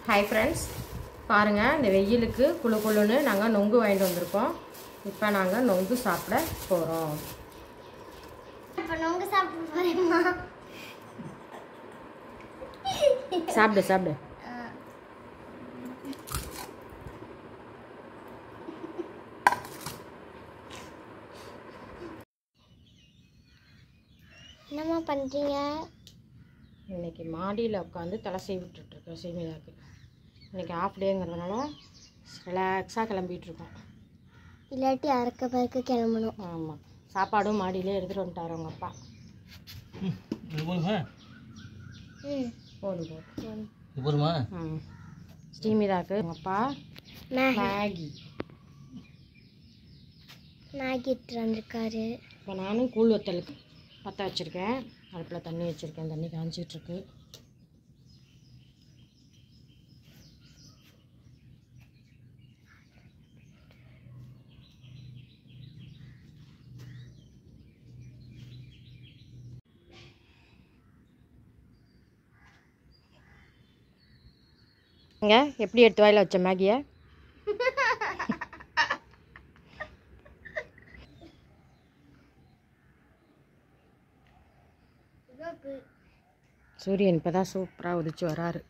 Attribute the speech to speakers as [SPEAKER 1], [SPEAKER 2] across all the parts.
[SPEAKER 1] Hi friends, பாருங்கள் இந்த வெயிலுக்கு குளு குளுன்னு நாங்கள் நொங்கு வாங்கிட்டு வந்திருக்கோம். இப்போ நாங்கள் நொங்கு சாப்பிட போகிறோம்.
[SPEAKER 2] இப்போ நொங்கு சாப்பிட போகிறேம்மா.
[SPEAKER 1] சாப்பிடு சாப்பிடு.
[SPEAKER 2] என்னம்மா பண்ணுறீங்க?
[SPEAKER 1] இன்றைக்கி மாடியில் உட்காந்து தலை செய்விட்டுருக்கோம். சீமிதாக்கு இன்றைக்கி ஆஃப் டேங்கிறதுனால ரிலாக்ஸாக கிளம்பிகிட்ருக்கோம்.
[SPEAKER 2] இல்லாட்டி அறக்க பறக்க கிளம்பணும்.
[SPEAKER 1] ஆமாம், சாப்பாடும் மாடியிலே எடுத்துகிட்டு வந்துட்டார் அவங்க அப்பா.
[SPEAKER 2] போதுமா?
[SPEAKER 1] ஸ்ரீமிதாக்கு அவங்க அப்பா மேகி
[SPEAKER 2] எடுத்துட்டு வந்திருக்காரு.
[SPEAKER 1] இப்போ நானும் கூழ் வத்தலுக்கு பற்ற வச்சுருக்கேன். அடுப்பில் தண்ணி வச்சுருக்கேன், தண்ணி காய்ச்சிட்ருக்கு. இங்கே எப்படி எடுத்து வாயில் வச்ச மேகியை சூரியன் இப்போ தான் சூப்பராக உதிச்சு வராரு.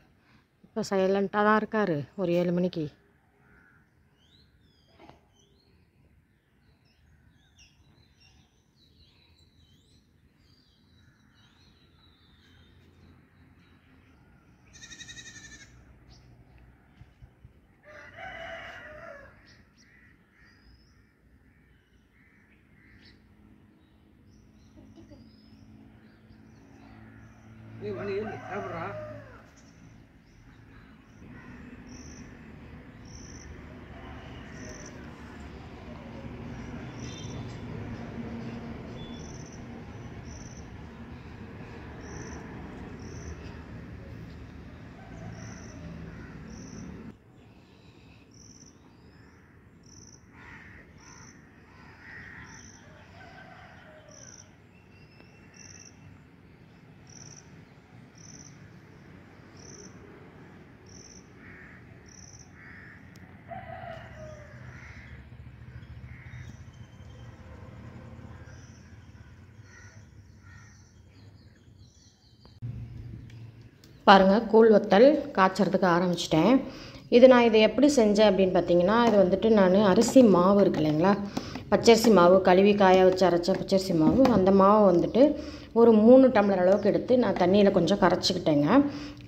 [SPEAKER 1] இப்போ சைலண்ட்டாக தான் இருக்கார். ஒரு 7 மணிக்கு. பாருங்கள், கூழ் வத்தல் காய்ச்சறதுக்கு ஆரம்பிச்சிட்டேன். நான் இதை எப்படி செஞ்சேன் அப்படின்னு பார்த்தீங்கன்னா, இது வந்துட்டு நான் அரிசி மாவு இருக்கு இல்லைங்களா, பச்சரிசி மாவு கழுவி காய வச்சு அரைச்ச பச்சரிசி மாவு, அந்த மாவை வந்துட்டு ஒரு 3 டம்ளர் அளவுக்கு எடுத்து நான் தண்ணியில் கொஞ்சம் கரைச்சிக்கிட்டேங்க.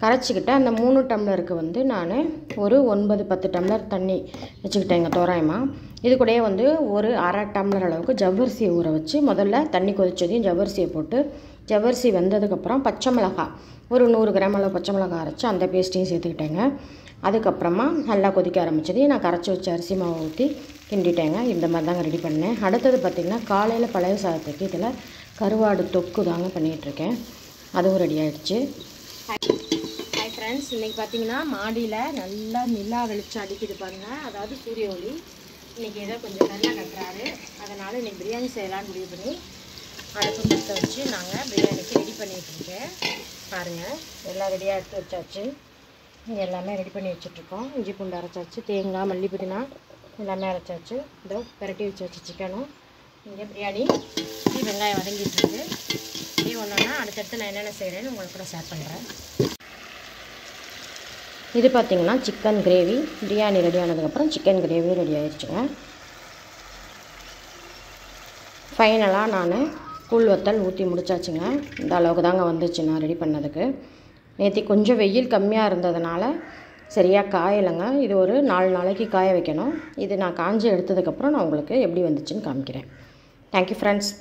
[SPEAKER 1] கரைச்சிக்கிட்டு அந்த 3 டம்ளருக்கு வந்து நான் ஒரு 9-10 டம்ளர் தண்ணி வச்சுக்கிட்டேங்க தோராயமாக. இது கூடயே வந்து ஒரு அரை டம்ளர் அளவுக்கு ஜவ்வரிசியை ஊற வச்சு முதல்ல தண்ணி கொதிச்சதையும் ஜவ்வரிசியை போட்டு, ஜவ்வரிசி வெந்ததுக்கப்புறம் பச்சை மிளகாய் ஒரு 100 கிராம் அளவு பச்சை மிளகாய் அரைச்சி அந்த பேஸ்ட்டையும் சேர்த்துக்கிட்டேங்க. அதுக்கப்புறமா நல்லா கொதிக்க ஆரம்பிச்சதையும் நான் கரைச்சி வச்ச அரிசி மாவை ஊற்றி கிண்டிட்டேங்க. இந்த மாதிரி தாங்க ரெடி பண்ணேன். அடுத்தது பார்த்திங்கன்னா, காலையில் பழைய சாதத்துக்கு இதில் கருவாடு தொக்கு தாங்க பண்ணிகிட்ருக்கேன். அதுவும் ரெடி ஆகிடுச்சு. ஹாய் ஃப்ரெண்ட்ஸ், இன்றைக்கி பார்த்திங்கன்னா மாடியில் நல்லா நிலா வெளிச்சம் அடிக்குது பாருங்கள், அதாவது சூரிய ஒளி. இன்றைக்கி ஏதோ கொஞ்சம் நல்லா கட்டுறாரு, அதனால் இன்றைக்கி பிரியாணி செய்யலான்னு முடிவு பண்ணி அடுப்பு பற்ற வச்சு நாங்கள் பிரியாணிக்கு ரெடி பண்ணிகிட்ருக்கேன். பாருங்கள், எல்லாம் ரெடியாக எடுத்து வச்சாச்சு. இங்கே எல்லாமே ரெடி பண்ணி வச்சுட்ருக்கோம். இஞ்சி பூண்டு அரைச்சாச்சு, தேங்காய் மல்லி புதினா எல்லாமே அரைச்சாச்சு. இதோ பெரட்டி வச்சாச்சு சிக்கனும். இங்கே பிரியாணி வெங்காயம் வதங்கிட்டுருக்கு. இப்படி ஒன்றுனா அடுத்தடுத்து நான் என்னென்ன செய்கிறேன்னு உங்களுக்கு கூட ஷேர் பண்ணுறேன். இது பார்த்திங்கன்னா சிக்கன் கிரேவி. பிரியாணி ரெடி ஆனதுக்கப்புறம் சிக்கன் கிரேவி ரெடி ஆகிடுச்சுங்க. ஃபைனலாக நான் கூழ் வத்தல் ஊற்றி முடிச்சாச்சுங்க. இந்த அளவுக்கு தாங்க வந்துச்சு நான் ரெடி பண்ணதுக்கு. நேற்று கொஞ்சம் வெயில் கம்மியாக இருந்ததுனால சரியாக காயலைங்க. இது ஒரு 4 நாளைக்கு காய வைக்கணும். இது நான் காஞ்சி எடுத்ததுக்கப்புறம் நான் உங்களுக்கு எப்படி வந்துச்சுன்னு காமிக்கிறேன். Thank you friends.